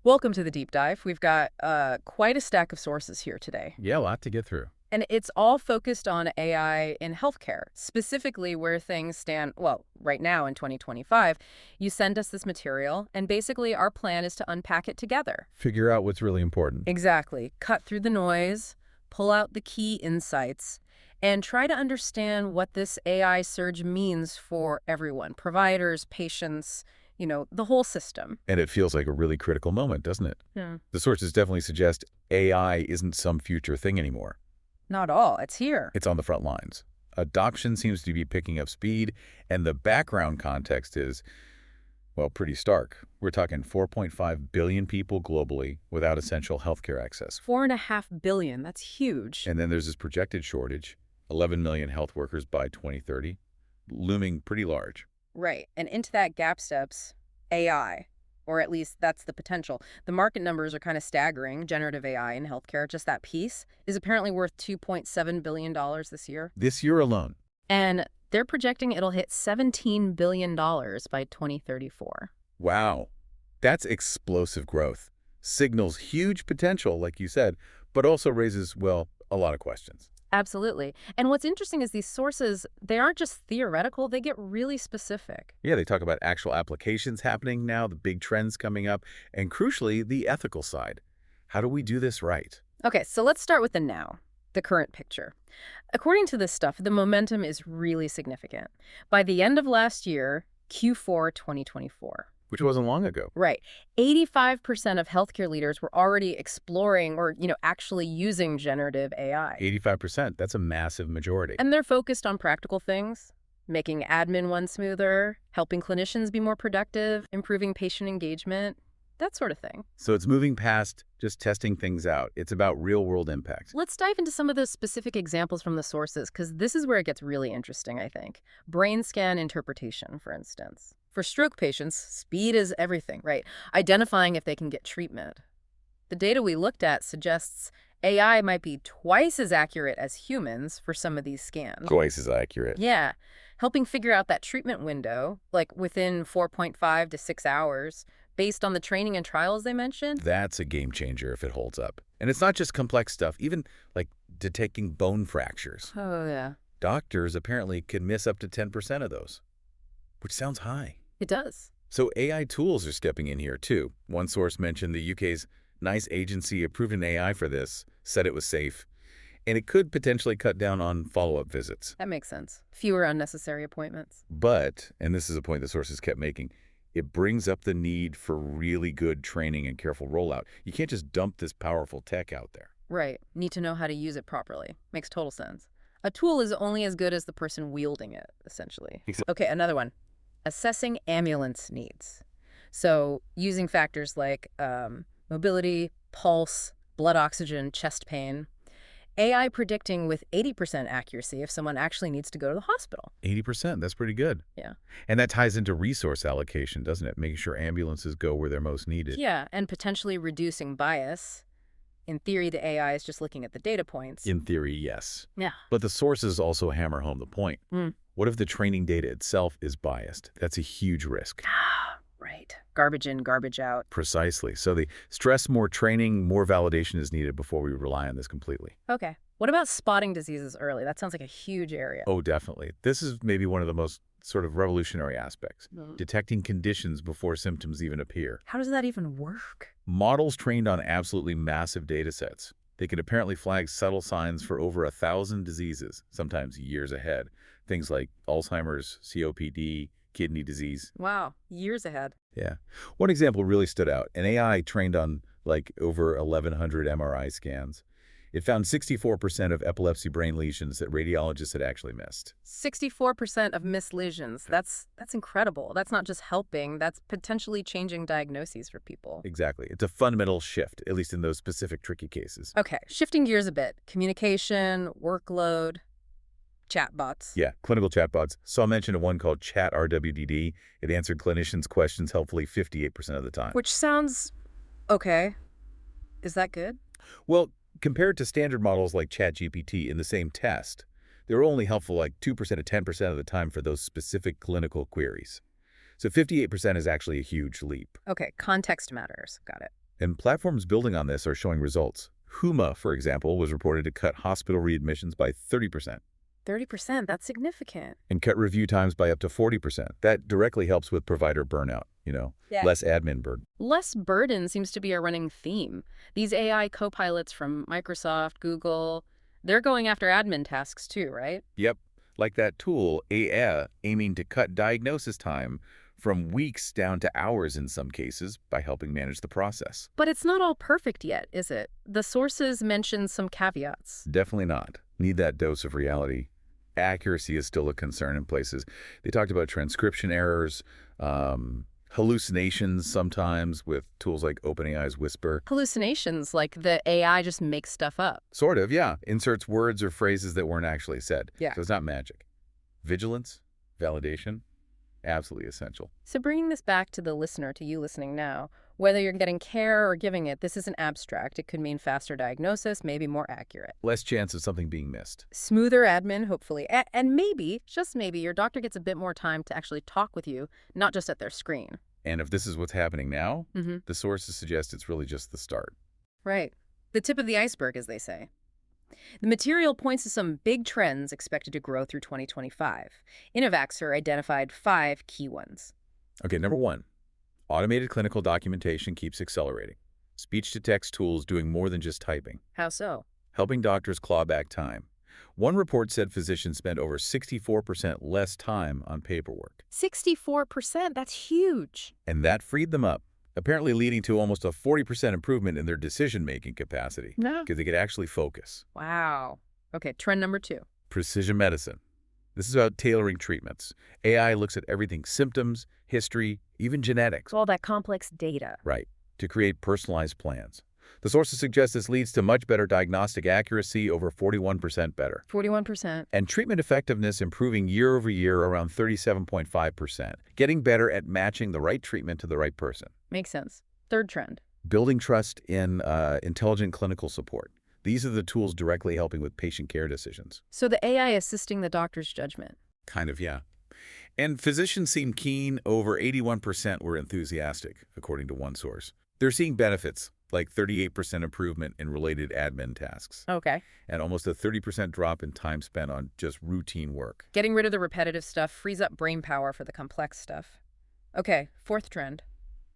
Welcome to the deep dive. We've got quite a stack of sources here today. Yeah, a lot to get through. And it's all focused on AI in healthcare, specifically where things stand, well, right now in 2025. You send us this material, and basically our plan is to unpack it together. Figure out what's really important. Exactly. Cut through the noise, pull out the key insights, and try to understand what this AI surge means for everyone, providers, patients, the whole system. And it feels like a really critical moment, doesn't it? Yeah. The sources definitely suggest AI isn't some future thing anymore. Not all. It's here. It's on the front lines. Adoption seems to be picking up speed, and the background context is, well, pretty stark. We're talking 4.5 billion people globally without essential healthcare access. 4.5 billion. That's huge. And then there's this projected shortage, 11 million health workers by 2030, looming pretty large. Right. And into that gap steps AI, or at least that's the potential. The market numbers are kind of staggering. Generative AI in healthcare, just that piece, is apparently worth $2.7 billion this year. This year alone. And they're projecting it'll hit $17 billion by 2034. Wow. That's explosive growth. Signals huge potential, like you said, but also raises, well, a lot of questions. Absolutely. And what's interesting is these sources, they aren't just theoretical, they get really specific. Yeah, they talk about actual applications happening now, the big trends coming up, and crucially, the ethical side. How do we do this right? Okay, so let's start with the now, the current picture. According to this stuff, the momentum is really significant. By the end of last year, Q4 2024. Which wasn't long ago. Right. 85% of healthcare leaders were already exploring or, actually using generative AI. 85%, that's a massive majority. And they're focused on practical things, making admin one smoother, helping clinicians be more productive, improving patient engagement, that sort of thing. So it's moving past just testing things out. It's about real-world impact. Let's dive into some of those specific examples from the sources, because this is where it gets really interesting, I think. Brain scan interpretation, for instance. For stroke patients, speed is everything, right? Identifying if they can get treatment. The data we looked at suggests AI might be twice as accurate as humans for some of these scans. Twice as accurate. Yeah, helping figure out that treatment window, like within 4.5 to 6 hours, based on the training and trials they mentioned. That's a game changer if it holds up. And it's not just complex stuff, even like detecting bone fractures. Oh, yeah. Doctors apparently can miss up to 10% of those, which sounds high. It does. So AI tools are stepping in here too. One source mentioned the UK's NICE agency approved an AI for this, said it was safe, and it could potentially cut down on follow-up visits. That makes sense. Fewer unnecessary appointments. But, and this is a point the sources kept making, it brings up the need for really good training and careful rollout. You can't just dump this powerful tech out there. Right. Need to know how to use it properly. Makes total sense. A tool is only as good as the person wielding it, essentially. Okay, another one. Assessing ambulance needs. So using factors like mobility, pulse, blood oxygen, chest pain. AI predicting with 80% accuracy if someone actually needs to go to the hospital. 80%, that's pretty good. Yeah. And that ties into resource allocation, doesn't it? Making sure ambulances go where they're most needed. Yeah, and potentially reducing bias. In theory, the AI is just looking at the data points. In theory, yes. Yeah. But the sources also hammer home the point. Mm. What if the training data itself is biased? That's a huge risk. Right. Garbage in, garbage out. Precisely. So they stress more training, more validation is needed before we rely on this completely. Okay. What about spotting diseases early? That sounds like a huge area. Oh, definitely. This is maybe one of the most sort of revolutionary aspects. Mm. Detecting conditions before symptoms even appear. How does that even work? Models trained on absolutely massive data sets. They can apparently flag subtle signs for over 1,000 diseases, sometimes years ahead. Things like Alzheimer's, COPD, kidney disease. Wow. Years ahead. Yeah. One example really stood out. An AI trained on like over 1,100 MRI scans. It found 64% of epilepsy brain lesions that radiologists had actually missed. 64% of missed lesions. That's incredible. That's not just helping. That's potentially changing diagnoses for people. Exactly. It's a fundamental shift, at least in those specific tricky cases. Okay. Shifting gears a bit. Communication, workload, chatbots. Yeah, clinical chatbots. Saw mention of one called Chat RWDD. It answered clinicians' questions helpfully 58% of the time. Which sounds okay. Is that good? Well, compared to standard models like ChatGPT in the same test, they were only helpful like 2% to 10% of the time for those specific clinical queries. So 58% is actually a huge leap. Okay. Context matters. Got it. And platforms building on this are showing results. Huma, for example, was reported to cut hospital readmissions by 30%. 30%, that's significant. And cut review times by up to 40%. That directly helps with provider burnout, Yeah. less admin burden. Less burden seems to be a running theme. These AI co-pilots from Microsoft, Google, they're going after admin tasks too, right? Yep, like that tool, AI, aiming to cut diagnosis time from weeks down to hours in some cases by helping manage the process. But it's not all perfect yet, is it? The sources mention some caveats. Definitely not. Need that dose of reality. Accuracy is still a concern in places. They talked about transcription errors, hallucinations sometimes with tools like OpenAI's Whisper. Hallucinations, like the AI just makes stuff up. Sort of, yeah. Inserts words or phrases that weren't actually said. Yeah. So it's not magic. Vigilance, validation, absolutely essential. So bringing this back to the listener, to you listening now, whether you're getting care or giving it, this isn't abstract. It could mean faster diagnosis, maybe more accurate. Less chance of something being missed. Smoother admin, hopefully. And maybe, just maybe, your doctor gets a bit more time to actually talk with you, not just at their screen. And if this is what's happening now, Mm-hmm. the sources suggest it's really just the start. Right. The tip of the iceberg, as they say. The material points to some big trends expected to grow through 2025. Innovaxer identified 5 key ones. Okay, number 1, automated clinical documentation keeps accelerating. Speech-to-text tools doing more than just typing, How so? helping doctors claw back time. One report said physicians spend over 64% less time on paperwork. 64%, that's huge. And that freed them up, apparently leading to almost a 40% improvement in their decision-making capacity, No. because they could actually focus. Wow. Okay, trend number 2. Precision medicine. This is about tailoring treatments. AI looks at everything: symptoms, history, even genetics. All that complex data. Right, to create personalized plans. The sources suggest this leads to much better diagnostic accuracy, over 41% better. 41%. And treatment effectiveness improving year over year, around 37.5%, getting better at matching the right treatment to the right person. Makes sense. Third trend. Building trust in intelligent clinical support. These are the tools directly helping with patient care decisions. So the AI assisting the doctor's judgment. Kind of, yeah. And physicians seem keen. Over 81% were enthusiastic, according to one source. They're seeing benefits, like 38% improvement in related admin tasks, Okay. and almost a 30% drop in time spent on just routine work. Getting rid of the repetitive stuff frees up brain power for the complex stuff. Okay, fourth trend.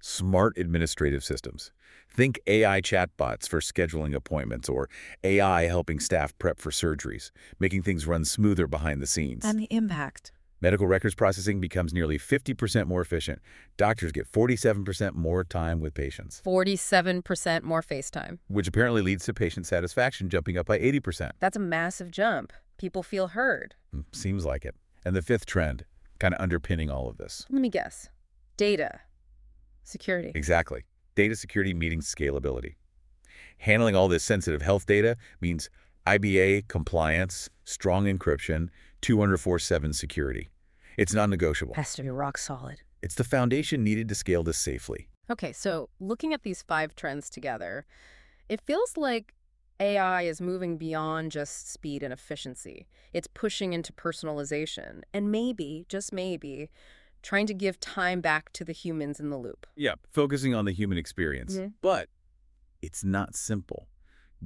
Smart administrative systems. Think AI chatbots for scheduling appointments, or AI helping staff prep for surgeries, making things run smoother behind the scenes. And the impact. Medical records processing becomes nearly 50% more efficient. Doctors get 47% more time with patients, 47% more FaceTime. which apparently leads to patient satisfaction jumping up by 80%. That's a massive jump. People feel heard. Seems like it. And the fifth trend, kind of underpinning all of this. Let me guess. Data. Security. Exactly. Data security meeting scalability. Handling all this sensitive health data means IBA compliance, strong encryption, 204/7 security. It's non-negotiable. Has to be rock solid. It's the foundation needed to scale this safely. Okay, so looking at these 5 trends together, it feels like AI is moving beyond just speed and efficiency. It's pushing into personalization and maybe, just maybe, trying to give time back to the humans in the loop. Yeah, focusing on the human experience. Mhm. But it's not simple.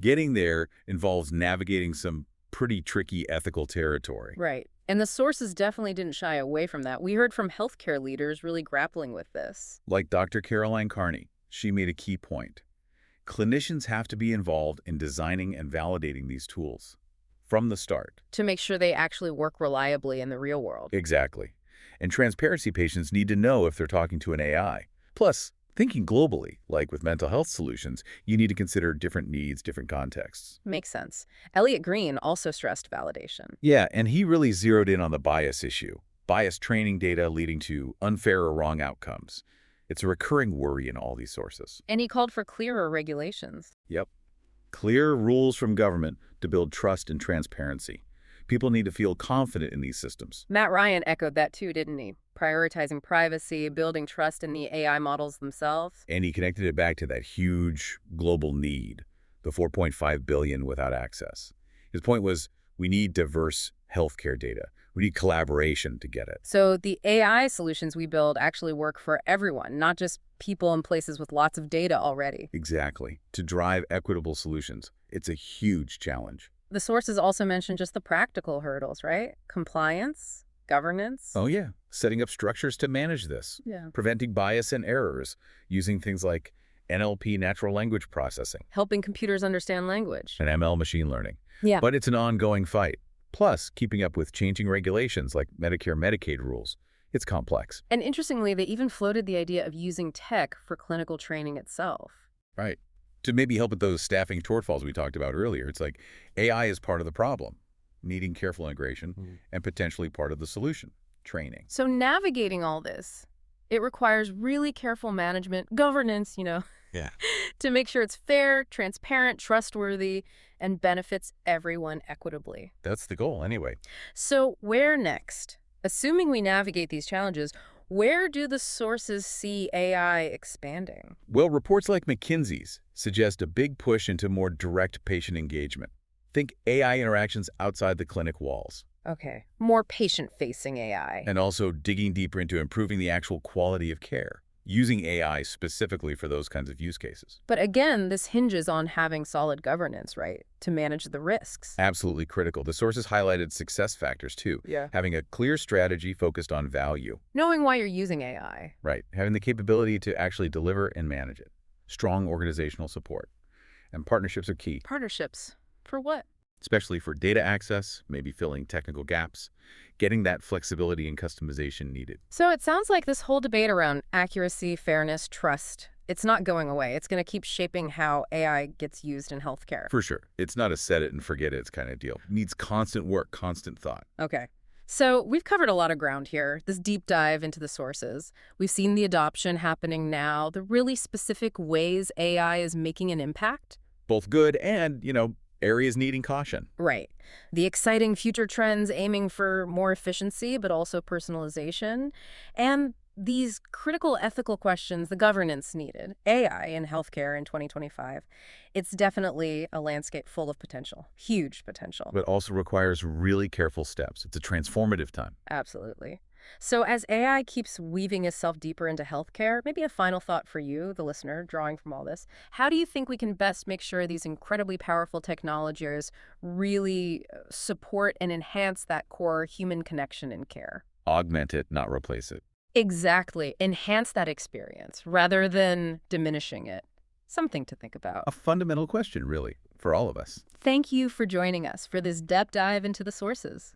Getting there involves navigating some pretty tricky ethical territory. Right. And the sources definitely didn't shy away from that. We heard from healthcare leaders really grappling with this. Like Dr. Caroline Carney, she made a key point. Clinicians have to be involved in designing and validating these tools from the start. To make sure they actually work reliably in the real world. Exactly. And transparency patients need to know if they're talking to an AI. Plus, thinking globally, like with mental health solutions, you need to consider different needs, different contexts. Makes sense. Elliot Green also stressed validation. Yeah, and he really zeroed in on the bias issue. Biased training data leading to unfair or wrong outcomes. It's a recurring worry in all these sources. And he called for clearer regulations. Yep. Clear rules from government to build trust and transparency. People need to feel confident in these systems. Matt Ryan echoed that too, didn't he? Prioritizing privacy, building trust in the AI models themselves. And he connected it back to that huge global need, the 4.5 billion without access. His point was, we need diverse healthcare data. We need collaboration to get it. So the AI solutions we build actually work for everyone, not just people in places with lots of data already. Exactly. To drive equitable solutions, it's a huge challenge. The sources also mention just the practical hurdles, right? Compliance, governance. Oh, yeah. Setting up structures to manage this. Yeah. Preventing bias and errors, using things like NLP, natural language processing, Helping computers understand language. and ML, machine learning. Yeah. But it's an ongoing fight. Plus, keeping up with changing regulations like Medicare, Medicaid rules. It's complex. And interestingly, they even floated the idea of using tech for clinical training itself. Right. To maybe help with those staffing shortfalls we talked about earlier, it's like AI is part of the problem, needing careful integration, and potentially part of the solution, training. So navigating all this, it requires really careful management, governance, Yeah. to make sure it's fair, transparent, trustworthy, and benefits everyone equitably. That's the goal anyway. So where next? Assuming we navigate these challenges, where do the sources see AI expanding? Well, reports like McKinsey's suggest a big push into more direct patient engagement. Think AI interactions outside the clinic walls. Okay, more patient-facing AI. And also digging deeper into improving the actual quality of care, using AI specifically for those kinds of use cases. But again, this hinges on having solid governance, right, to manage the risks. Absolutely critical. The sources highlighted success factors too. Yeah. Having a clear strategy focused on value. Knowing why you're using AI. Right. Having the capability to actually deliver and manage it. Strong organizational support. And partnerships are key, Partnerships. For what? especially for data access, maybe filling technical gaps, getting that flexibility and customization needed. So it sounds like this whole debate around accuracy, fairness, trust, it's not going away. It's going to keep shaping how AI gets used in healthcare. For sure. It's not a set it and forget it kind of deal. It needs constant work, constant thought. Okay. So we've covered a lot of ground here, this deep dive into the sources. We've seen the adoption happening now, the really specific ways AI is making an impact. Both good and, areas needing caution. Right. The exciting future trends aiming for more efficiency, but also personalization. And these critical ethical questions, the governance needed, AI in healthcare in 2025. It's definitely a landscape full of potential, huge potential. But also requires really careful steps. It's a transformative time. Absolutely. So as AI keeps weaving itself deeper into healthcare, maybe a final thought for you, the listener, drawing from all this. How do you think we can best make sure these incredibly powerful technologies really support and enhance that core human connection in care? Augment it, not replace it. Exactly. Enhance that experience rather than diminishing it. Something to think about. A fundamental question, really, for all of us. Thank you for joining us for this deep dive into the sources.